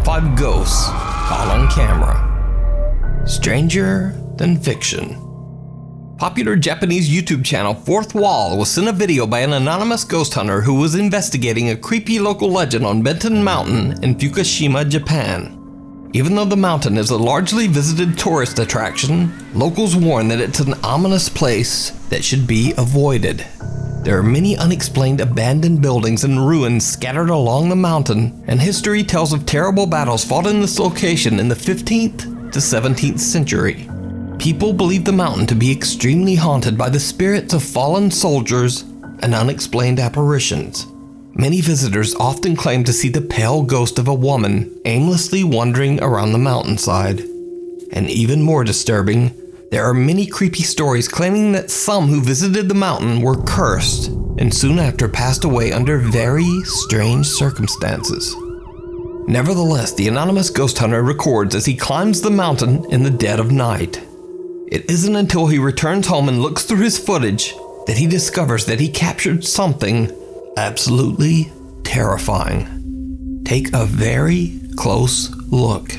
5 ghosts caught on camera. Stranger than fiction. Popular Japanese YouTube channel Fourth Wall was sent a video by an anonymous ghost hunter who was investigating a creepy local legend on Benton Mountain in Fukushima, Japan. Even though the mountain is a largely visited tourist attraction, locals warn that it's an ominous place that should be avoided. There are many unexplained abandoned buildings and ruins scattered along the mountain, and history tells of terrible battles fought in this location in the 15th to 17th century. People believe the mountain to be extremely haunted by the spirits of fallen soldiers and unexplained apparitions. Many visitors often claim to see the pale ghost of a woman aimlessly wandering around the mountainside. And even more disturbing, there are many creepy stories claiming that some who visited the mountain were cursed and soon after passed away under very strange circumstances. Nevertheless, the anonymous ghost hunter records as he climbs the mountain in the dead of night. It isn't until he returns home and looks through his footage that he discovers that he captured something absolutely terrifying. Take a very close look.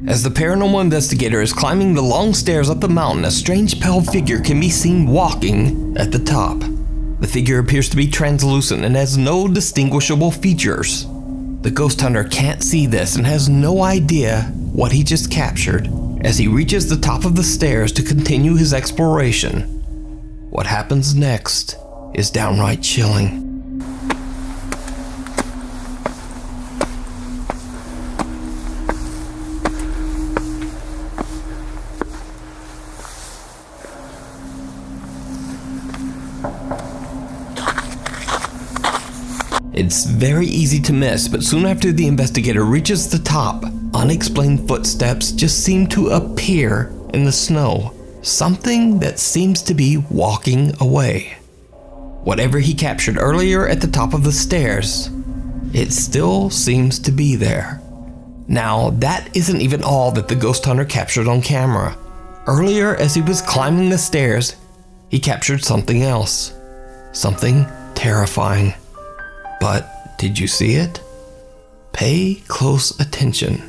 As the paranormal investigator is climbing the long stairs up the mountain, a strange pale figure can be seen walking at the top. The figure appears to be translucent and has no distinguishable features. The ghost hunter can't see this and has no idea what he just captured as he reaches the top of the stairs to continue his exploration. What happens next is downright chilling. It's very easy to miss, but soon after the investigator reaches the top, unexplained footsteps just seem to appear in the snow. Something that seems to be walking away. Whatever he captured earlier at the top of the stairs, it still seems to be there. Now, that isn't even all that the ghost hunter captured on camera. Earlier, as he was climbing the stairs, he captured something else. Something terrifying. But did you see it? Pay close attention.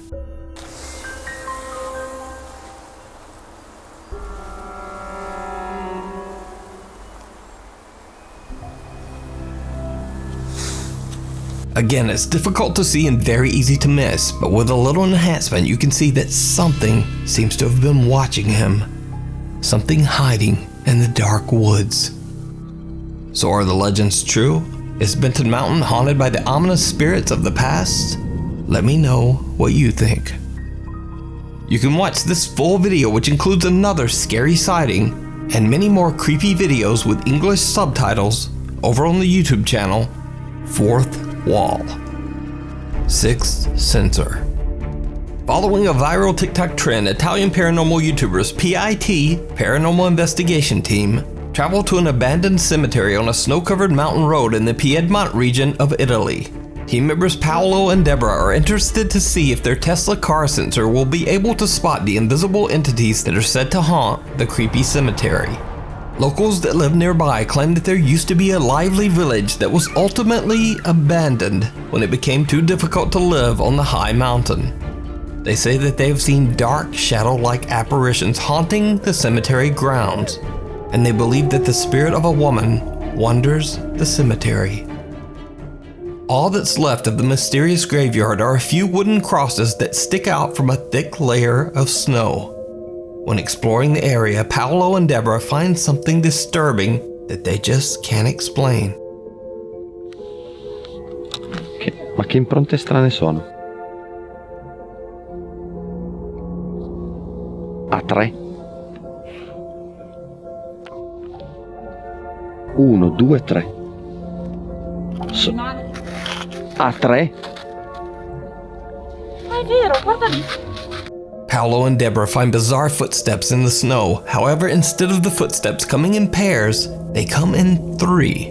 Again, it's difficult to see and very easy to miss, but with a little enhancement you can see that something seems to have been watching him. Something hiding in the dark woods. So are the legends true? Is Benton Mountain haunted by the ominous spirits of the past? Let me know what you think. You can watch this full video, which includes another scary sighting and many more creepy videos with English subtitles, over on the YouTube channel Fourth Wall. Sixth Sensor. Following a viral TikTok trend, Italian paranormal YouTubers PIT, Paranormal Investigation Team, traveled to an abandoned cemetery on a snow-covered mountain road in the Piedmont region of Italy. Team members Paolo and Deborah are interested to see if their Tesla car sensor will be able to spot the invisible entities that are said to haunt the creepy cemetery. Locals that live nearby claim that there used to be a lively village that was ultimately abandoned when it became too difficult to live on the high mountain. They say that they have seen dark, shadow-like apparitions haunting the cemetery grounds, and they believe that the spirit of a woman wanders the cemetery. All that's left of the mysterious graveyard are a few wooden crosses that stick out from a thick layer of snow. When exploring the area, Paolo and Deborah find something disturbing that they just can't explain. Ma che impronte strane sono? A3. 1, 2, 3. A3. Ma è vero, guarda lì. Paolo and Deborah find bizarre footsteps in the snow. However, instead of the footsteps coming in pairs, they come in 3.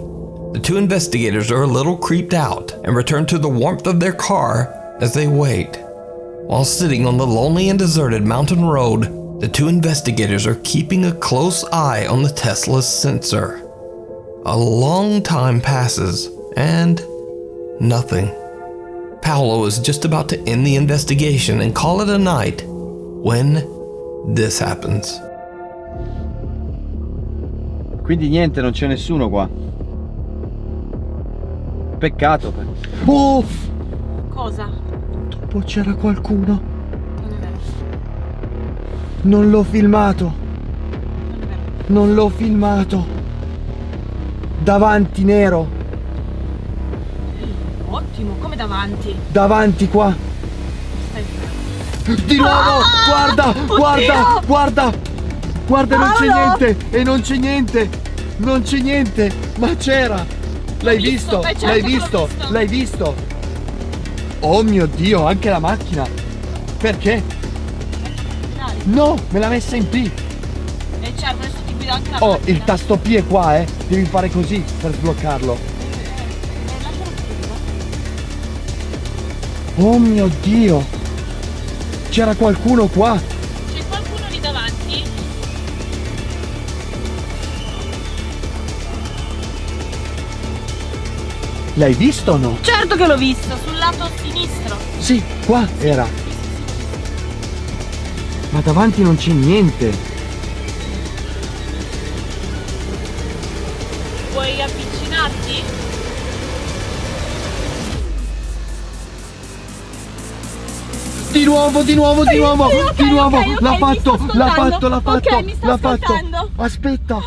The two investigators are a little creeped out and return to the warmth of their car as they wait. While sitting on the lonely and deserted mountain road, The two investigators are keeping a close eye on the Tesla's sensor. A long time passes, and nothing. Paolo is just about to end the investigation and call it a night when this happens. Quindi niente, non c'è nessuno qua. Peccato. Oh! Cosa? Dopo c'era qualcuno. Non è vero. Non l'ho filmato. Non è vero. Non l'ho filmato. Davanti nero. Ottimo, come davanti? Davanti qua. Stai fermo. Di nuovo! Guarda! Oddio! Guarda! Guarda! Guarda, non c'è Paolo! niente! E non c'è niente! Non c'è niente! Ma c'era! L'hai visto? certo L'hai che l'ho visto? visto. L'hai visto? Oh mio Dio, anche la macchina! Perché? Dai. No, me l'ha messa in P! E certo, adesso ti guida anche la Oh, macchina. il tasto P è qua, eh! Devi fare così per sbloccarlo. Lascialo che guida. Oh mio Dio! C'era qualcuno qua! C'è qualcuno lì davanti? L'hai visto o no? Certo che l'ho visto, sul lato sinistro. Sì, qua era. Ma davanti non c'è niente. Vuoi avvicinarti? Di nuovo, di nuovo, di nuovo, ok, di nuovo. ok, L'ha mi fatto, sto l'ha ascoltando. fatto, l'ha fatto, Ok, mi sto l'ha fatto. ascoltando. Aspetta.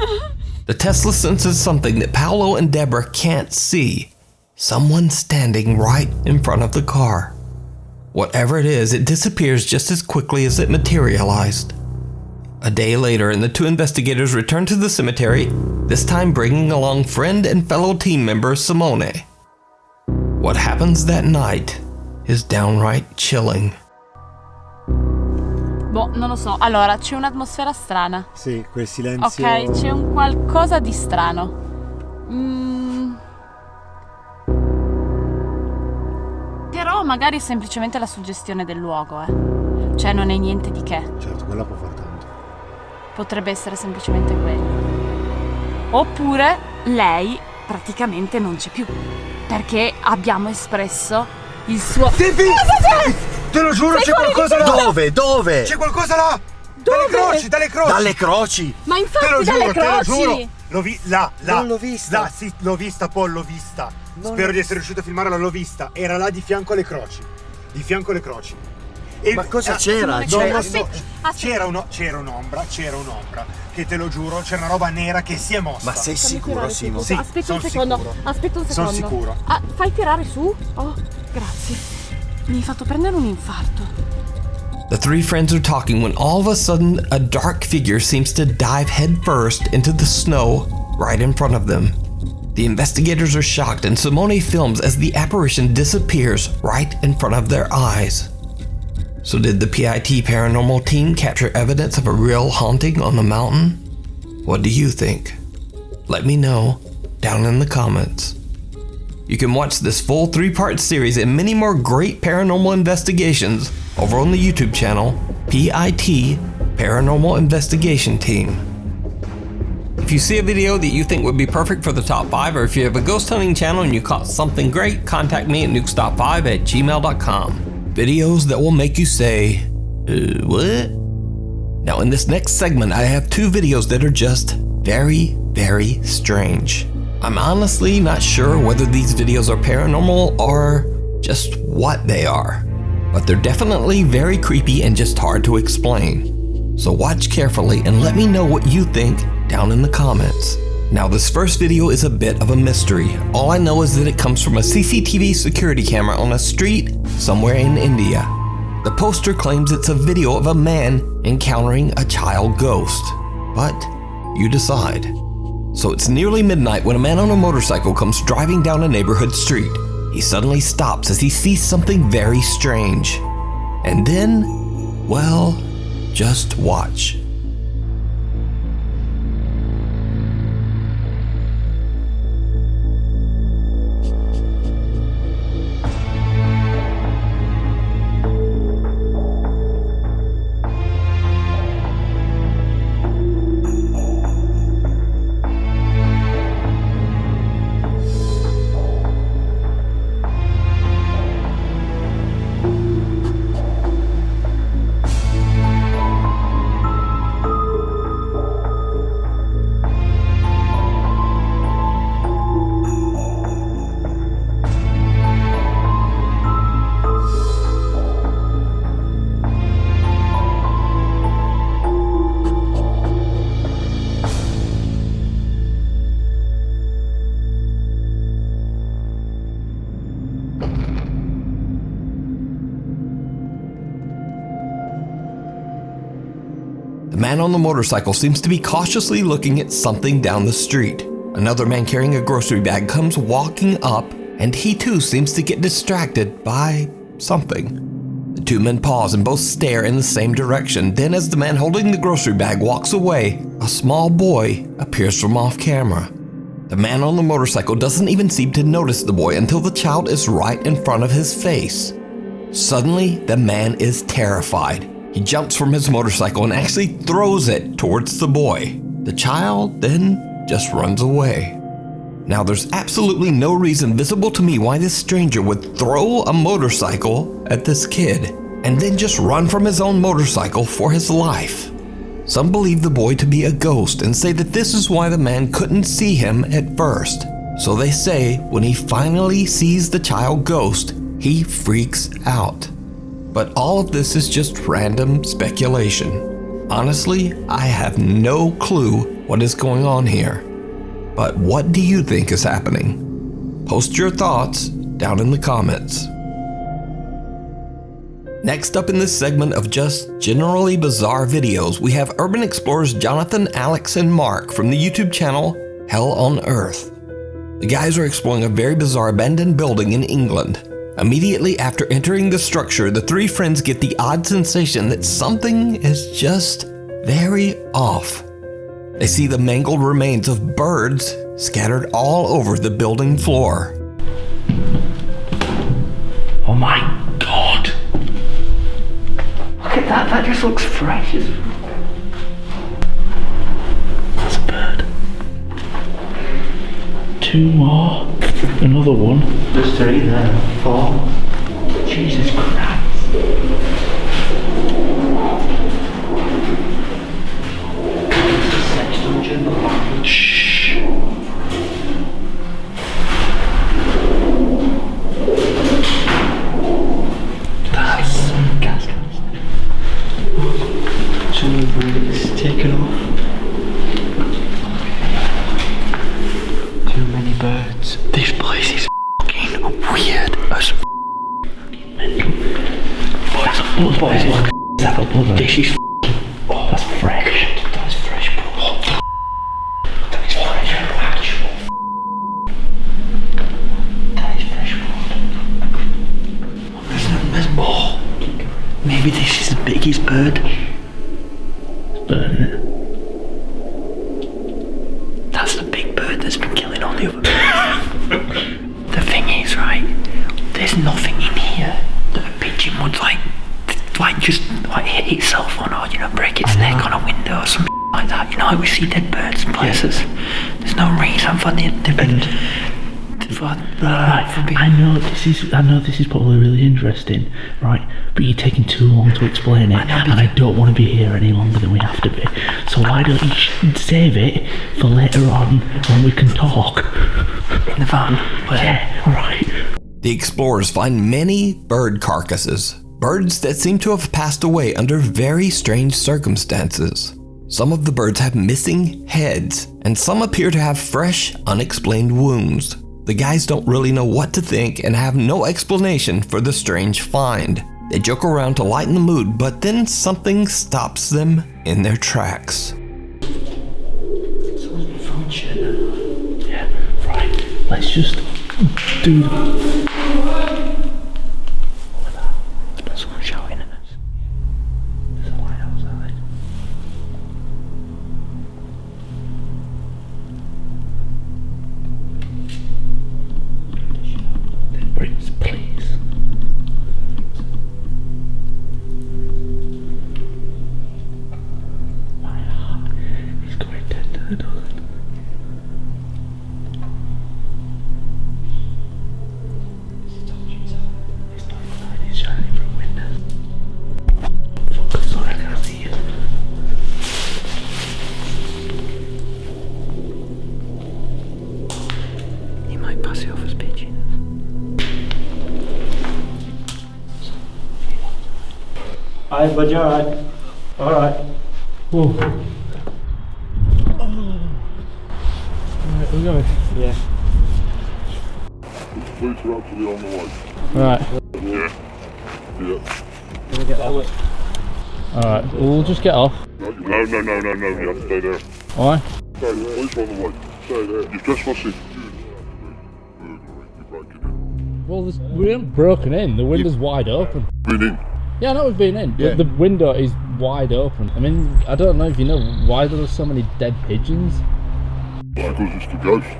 The Tesla senses something that Paolo and Deborah can't see. Someone standing right in front of the car. Whatever it is, it disappears just as quickly as it materialized. A day later, and the two investigators return to the cemetery, this time bringing along friend and fellow team member Simone. What happens that night is downright chilling. Boh, non lo so. Allora, c'è un'atmosfera strana. Sì, quel silenzio. Ok, c'è un qualcosa di strano. Però magari è semplicemente la suggestione del luogo, eh. Cioè non è niente di che. Certo, quella può far tanto. Potrebbe essere semplicemente quello. Oppure lei praticamente non c'è più. Perché abbiamo espresso il suo... Tifi! Te lo giuro, c'è qualcosa là! Dove? Dove? C'è qualcosa là! Dove? Dalle croci, dalle croci! Dalle croci! Ma infatti Te lo dalle giuro, te lo croci! giuro! L'ho là! Non l'ho vista. Là, sì, l'ho vista, Paul, l'ho vista. Non Spero l'ho di essere riuscito a filmarla, l'ho vista. Era là di fianco alle croci. Di fianco alle croci. E Ma cosa c'era? Non Cioè, lo so. aspetta. C'era un'ombra, che te lo giuro, c'era una roba nera che si è mossa. Ma sei sicuro, Simo? Sì, Aspetta un son secondo, sicuro. aspetta un Son secondo. sicuro. Ah, fai tirare su? Oh, grazie. Mi hai fatto prendere un infarto. The three friends are talking when all of a sudden a dark figure seems to dive headfirst into the snow right in front of them. The investigators are shocked and Simone films as the apparition disappears right in front of their eyes. So did the PIT paranormal team capture evidence of a real haunting on the mountain? What do you think? Let me know down in the comments. You can watch this full 3-part series and many more great paranormal investigations over on the YouTube channel PIT Paranormal Investigation Team. If you see a video that you think would be perfect for the top 5, or if you have a ghost hunting channel and you caught something great, contact me at nukestop5@gmail.com. Videos that will make you say, what? Now in this next segment, I have 2 videos that are just very, very strange. I'm honestly not sure whether these videos are paranormal or just what they are, but they're definitely very creepy and just hard to explain. So watch carefully and let me know what you think down in the comments. Now this first video is a bit of a mystery. All I know is that it comes from a CCTV security camera on a street somewhere in India. The poster claims it's a video of a man encountering a child ghost, but you decide. So it's nearly midnight when a man on a motorcycle comes driving down a neighborhood street. He suddenly stops as he sees something very strange. And then, well, just watch. The man on the motorcycle seems to be cautiously looking at something down the street. Another man carrying a grocery bag comes walking up, and he too seems to get distracted by something. The two men pause and both stare in the same direction. Then as the man holding the grocery bag walks away, a small boy appears from off camera. The man on the motorcycle doesn't even seem to notice the boy until the child is right in front of his face. Suddenly, the man is terrified. He jumps from his motorcycle and actually throws it towards the boy. The child then just runs away. Now, there's absolutely no reason visible to me why this stranger would throw a motorcycle at this kid and then just run from his own motorcycle for his life. Some believe the boy to be a ghost and say that this is why the man couldn't see him at first. So they say when he finally sees the child ghost, he freaks out. But all of this is just random speculation. Honestly, I have no clue what is going on here. But what do you think is happening? Post your thoughts down in the comments. Next up in this segment of just generally bizarre videos, we have urban explorers Jonathan, Alex, and Mark from the YouTube channel Hell on Earth. The guys are exploring a very bizarre abandoned building in England. Immediately after entering the structure, the three friends get the odd sensation that something is just very off. They see the mangled remains of birds scattered all over the building floor. Oh my god! Look at that, that just looks fresh. That's a bird. Two more. Another one. There's three there. Four. Jesus Christ. Sex dungeon. Shh. That's some gas. Some of the roots taken off. Too many birds. This place is fucking weird as mental. Boys, look. This is oh, that's fresh. That's fresh, bro. Oh, that is fresh. Actual. That is fresh, bro. There's more. Maybe this is the biggest bird. Bird, isn't it? That's the big bird that's been killing all the other birds. The thing is, right, there's nothing in here that a pigeon would like just hit itself on, or, you know, break its neck on a window or something like that. You know, like we see dead birds in places. Yeah. There's no reason for I know this is probably really interesting, right? But you're taking too long to explain it, and I don't want to be here any longer than we have to be. So why don't you save it for later on when we can talk? In the van? Yeah, right. The explorers find many bird carcasses, birds that seem to have passed away under very strange circumstances. Some of the birds have missing heads, and some appear to have fresh, unexplained wounds. The guys don't really know what to think and have no explanation for the strange find. They joke around to lighten the mood, but then something stops them in their tracks. Someone's phone shit now. Yeah, right. Let's just do that. There's someone shouting at us. There's a light outside. Brits, please. My heart is going dead to the dust. It's not light, it's shining from windows. Fuck, sorry, I can't see you. He might pass it off as pigeons. Alright, bud, you alright? Alright. Whoa. Right, we're going. Yeah. Police are actually on the way. Right. Yeah. Yeah. Gonna get off. Alright, we'll just get off. Right. No, you have to stay there. Why? Stay there, police on the way. Stay there. You're trespassing. You're breaking in. Well, we haven't broken in. The window's wide open. Been in. Yeah, I know we've been in, but the window is wide open. I mean, I don't know if you know why there are so many dead pigeons. Because it's the ghosts.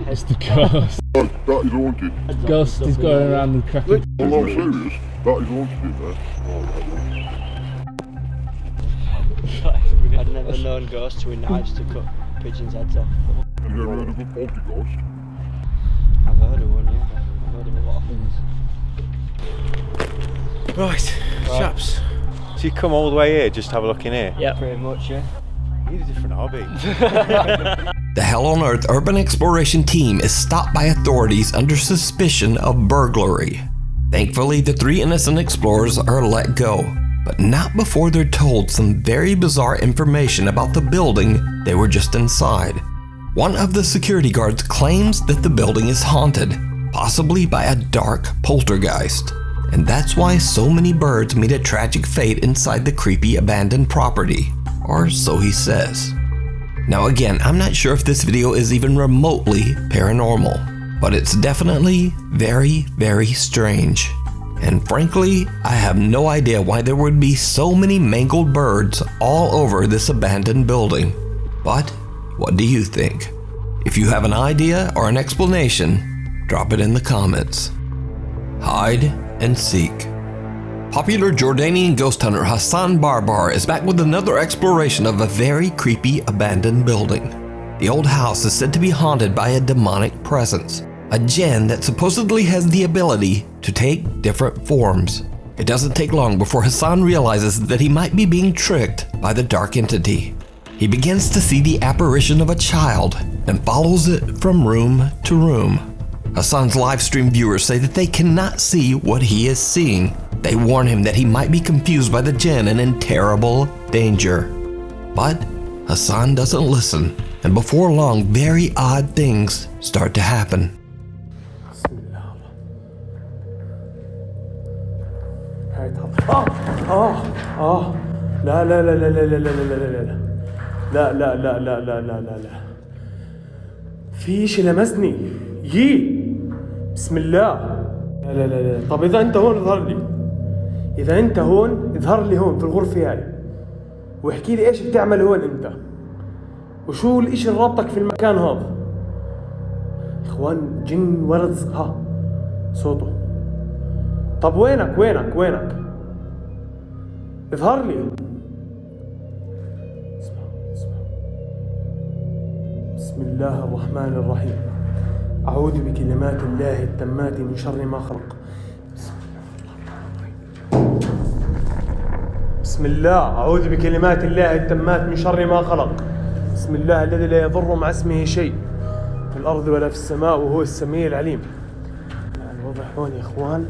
It's the ghost. No, that is haunted. Ghost is going around and cracking. Well, I'm serious. That is haunted in there. I'd never known ghosts with knives to cut pigeons' heads off. Have you ever heard of a poltergeist? I've heard of one, yeah. I've heard of a lot of things. Right, chaps. So you come all the way here just to have a look in here? Yeah, pretty much, yeah. You need a different hobby. The Hell on Earth Urban Exploration team is stopped by authorities under suspicion of burglary. Thankfully, the 3 innocent explorers are let go, but not before they're told some very bizarre information about the building they were just inside. One of the security guards claims that the building is haunted, possibly by a dark poltergeist. And that's why so many birds meet a tragic fate inside the creepy abandoned property. Or so he says. Now again, I'm not sure if this video is even remotely paranormal, but it's definitely very, very strange. And frankly, I have no idea why there would be so many mangled birds all over this abandoned building. But what do you think? If you have an idea or an explanation, drop it in the comments. Hide and seek. Popular Jordanian ghost hunter Hassan Barbar is back with another exploration of a very creepy abandoned building. The old house is said to be haunted by a demonic presence, a jinn that supposedly has the ability to take different forms. It doesn't take long before Hassan realizes that he might be being tricked by the dark entity. He begins to see the apparition of a child and follows it from room to room. Hassan's live stream viewers say that they cannot see what he is seeing. They warn him that he might be confused by the jinn and in terrible danger. But Hassan doesn't listen, and before long, very odd things start to happen. لا لا لا لا لا لا لا لا لا لا لا لا لا لا لا لا في شي لمسني بسم الله لا لا لا لا طب إذا أنت هون اظهر لي إذا أنت هون اظهر لي هون في الغرفة هاي واحكي لي إيش بتعمل هون أنت وشو الإشي اللي رابطك في المكان هذا إخوان جن ورز ها صوته طب وينك اظهر لي بسم الله الرحمن الرحيم أعوذ بكلمات الله التامات من شر ما خلق بسم الله أعوذ بكلمات الله التامات من شر ما خلق بسم الله الذي لا يضر مع اسمه شيء في الأرض ولا في السماء وهو السميع العليم. الوضع هون يا إخوان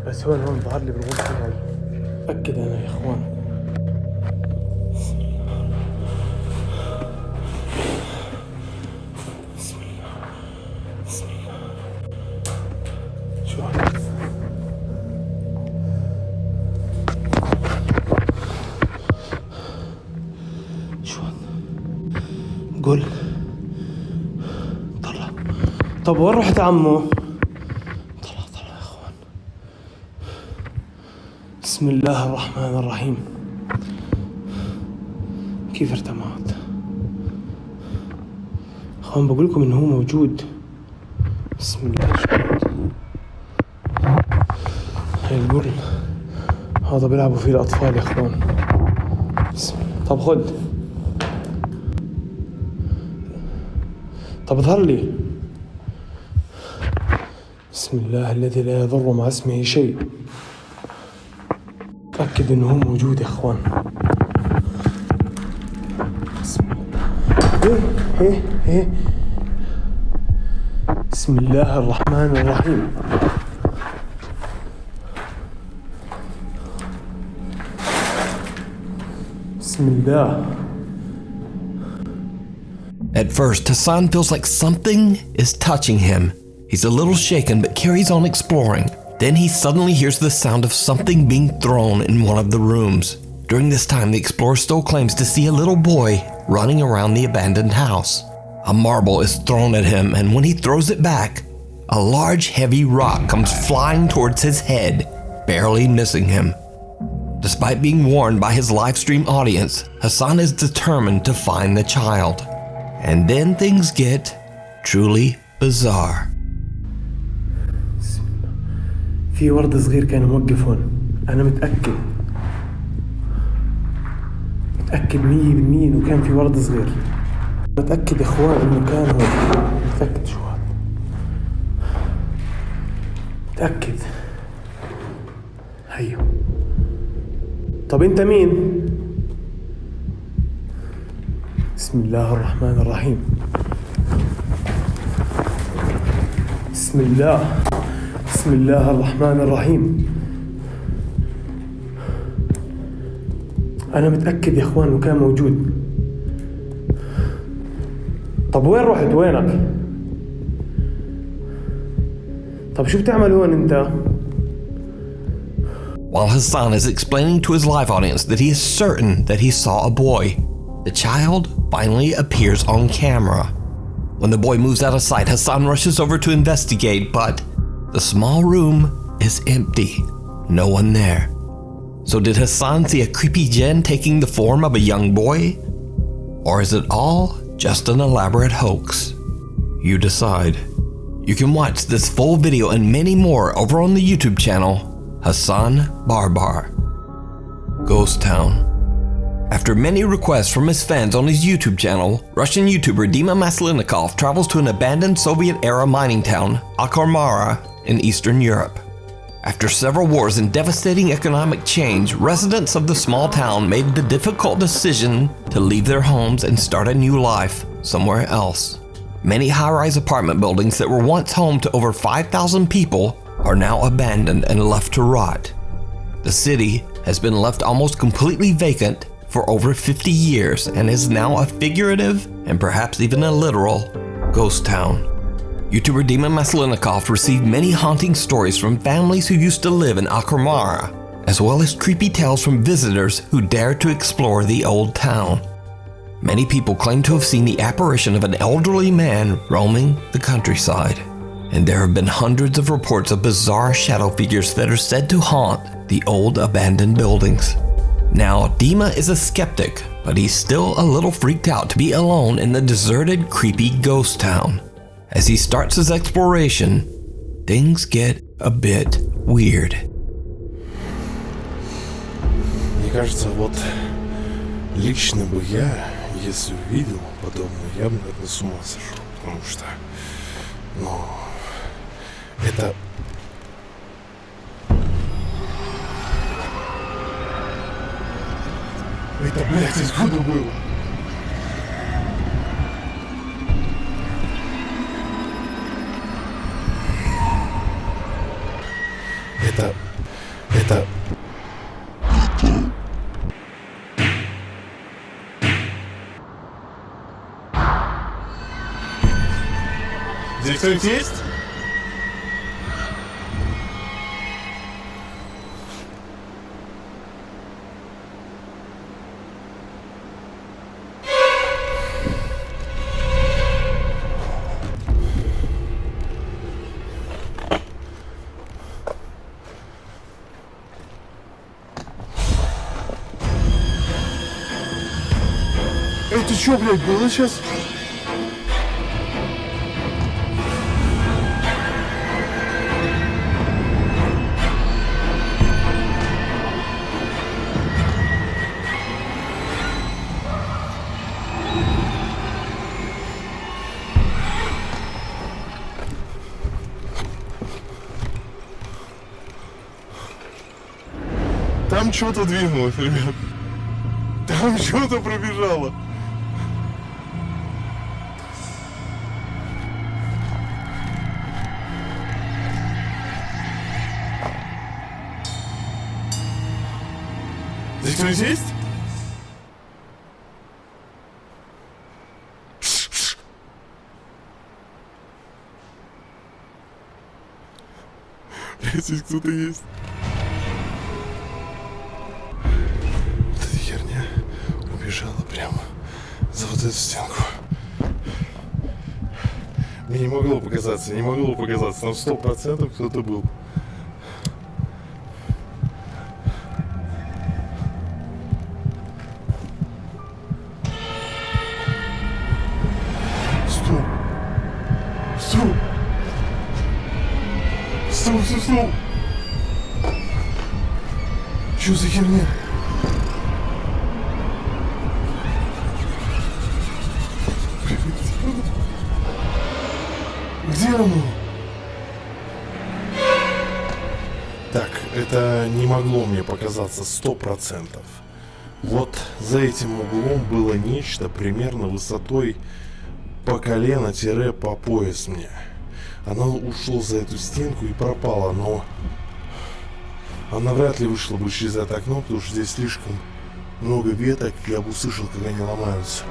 بس هون ظهر لي بالغرفة هاي أكد أنا يا إخوان. بسم الله شو هذا؟ شو هذا؟ قول طلع. طب وين رحت عمو؟ طلع يا اخوان. بسم الله الرحمن الرحيم. كيف ارتمعت؟ اخوان بقول لكم انه هو موجود. بسم الله. هاي القرن هذا بيلعبوا فيه الاطفال يا اخوان. بسم الله. طب خد. طب اظهر لي. بسم الله الذي لا يضر مع اسمه شيء. تأكد انه هو موجود يا اخوان. بسم الله. ايه بسم الله الرحمن الرحيم. بسم الله. At first, Hassan feels like something is touching him. He's a little shaken but carries on exploring. Then he suddenly hears the sound of something being thrown in one of the rooms. During this time, the explorer still claims to see a little boy running around the abandoned house. A marble is thrown at him, and when he throws it back, a large heavy rock comes flying towards his head, barely missing him. Despite being warned by his live stream audience, Hassan is determined to find the child. And then things get truly bizarre. في ورد صغير كان موقف هون. أنا متأكد 100% إنه كان في ورد صغير. متأكد إخوان إنه كان هون. متأكد شو هذا. متأكد. هيو. طب أنت مين؟ بسم الله الرحمن الرحيم. بسم الله الرحمن الرحيم. أنا متأكد يا إخوان إنه كان موجود. طب وين رحت؟ وينك؟ طب شو بتعمل هون أنت؟ While Hassan is explaining to his live audience that he is certain that he saw a boy, the child finally appears on camera. When the boy moves out of sight, Hassan rushes over to investigate, but the small room is empty. No one there. So did Hassan see a creepy jinn taking the form of a young boy? Or is it all just an elaborate hoax? You decide. You can watch this full video and many more over on the YouTube channel, Hassan Barbar. Ghost Town. After many requests from his fans on his YouTube channel, Russian YouTuber Dima Maslenikov travels to an abandoned Soviet-era mining town, Akhmara, in Eastern Europe. After several wars and devastating economic change, residents of the small town made the difficult decision to leave their homes and start a new life somewhere else. Many high-rise apartment buildings that were once home to over 5,000 people are now abandoned and left to rot. The city has been left almost completely vacant for over 50 years and is now a figurative and perhaps even a literal ghost town. YouTuber Dima Maslenikov received many haunting stories from families who used to live in Akhmara, as well as creepy tales from visitors who dared to explore the old town. Many people claim to have seen the apparition of an elderly man roaming the countryside, and there have been hundreds of reports of bizarre shadow figures that are said to haunt the old abandoned buildings. Now, Dima is a skeptic, but he's still a little freaked out to be alone in the deserted, creepy ghost town. As he starts his exploration, things get a bit weird. Мне кажется, вот лично бы я, если увидел подобное, я бы, наверное, с ума сошел, потому что, это... Это, блядь, откуда было? Это... Здесь кто-нибудь есть? Это что, блядь, было сейчас? Там что-то двинулось, ребят. Там что-то пробежало. Здесь кто-нибудь есть? Блядь, здесь кто-то есть. за эту стенку. Мне не могло показаться, но 100% кто-то был. Стоп. Что за херня? Где оно? Так, это не могло мне показаться 100%. Вот за этим углом было нечто примерно высотой по колено-по пояс мне. Оно ушло за эту стенку и пропало, но она вряд ли вышла бы через это окно, потому что здесь слишком много веток, я бы услышал, как они ломаются.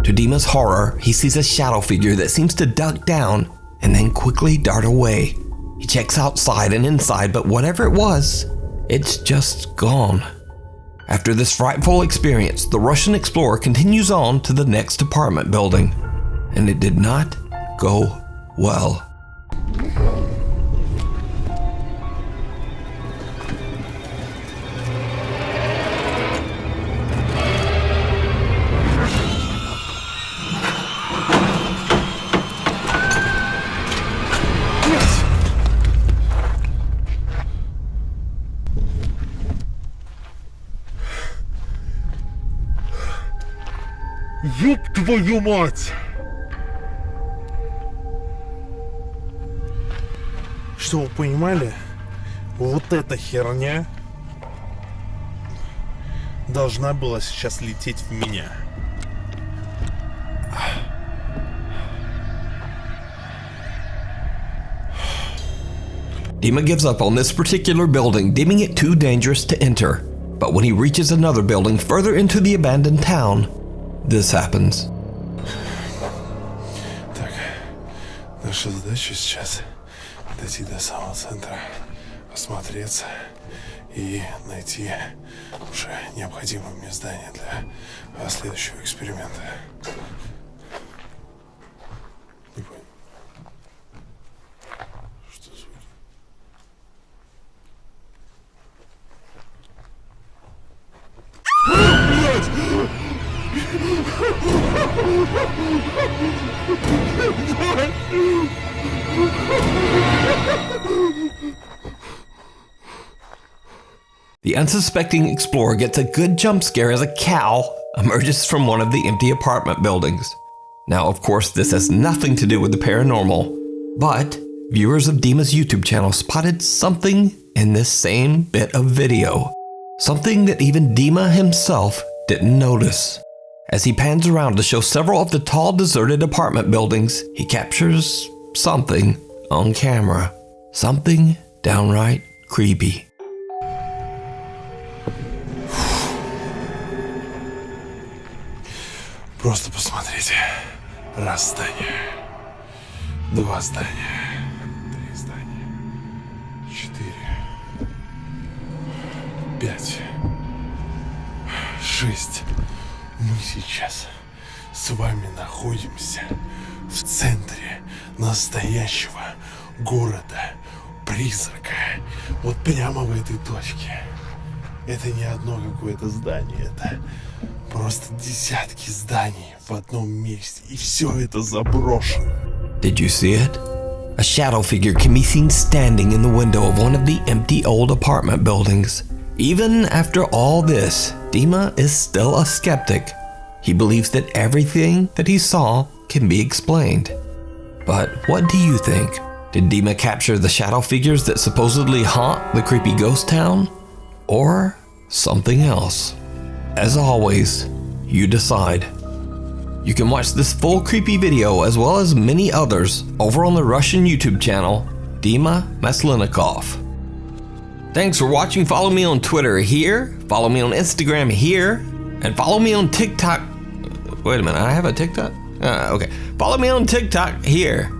To Dima's horror, he sees a shadow figure that seems to duck down and then quickly dart away. He checks outside and inside, but whatever it was, it's just gone. After this frightful experience, the Russian explorer continues on to the next apartment building, and it did not go well. Ёб твою мать! Что вы понимали? Вот эта херня должна была сейчас лететь в меня. Dima gives up on this particular building, deeming it too dangerous to enter. But when he reaches another building further into the abandoned town, this happens. Так, наша задача сейчас дойти до самого центра, осмотреться и найти уже необходимое мне здание для следующего эксперимента. Не понял. Что звуки? The unsuspecting explorer gets a good jump scare as a cow emerges from one of the empty apartment buildings. Now, of course, this has nothing to do with the paranormal, but viewers of Dima's YouTube channel spotted something in this same bit of video. Something that even Dima himself didn't notice. As he pans around to show several of the tall, deserted apartment buildings, he captures something on camera. Something downright creepy. Просто посмотрите. Раз здание. Два здания. Три здания. 4. 5. 6. Мы сейчас с вами находимся в центре настоящего города-призрака. Вот прямо в этой точке. Это не одно какое-то здание, это просто десятки зданий в одном месте, и все это заброшено. Did you see it? A shadow figure can be seen standing in the window of one of the empty old apartment buildings. Even after all this, Dima is still a skeptic. He believes that everything that he saw can be explained. But what do you think? Did Dima capture the shadow figures that supposedly haunt the creepy ghost town? Or something else? As always, you decide. You can watch this full creepy video as well as many others over on the Russian YouTube channel, Dima Maslenikov. Thanks for watching. Follow me on Twitter here, follow me on Instagram here, and follow me on TikTok. Wait a minute, I have a TikTok? Okay. Follow me on TikTok here.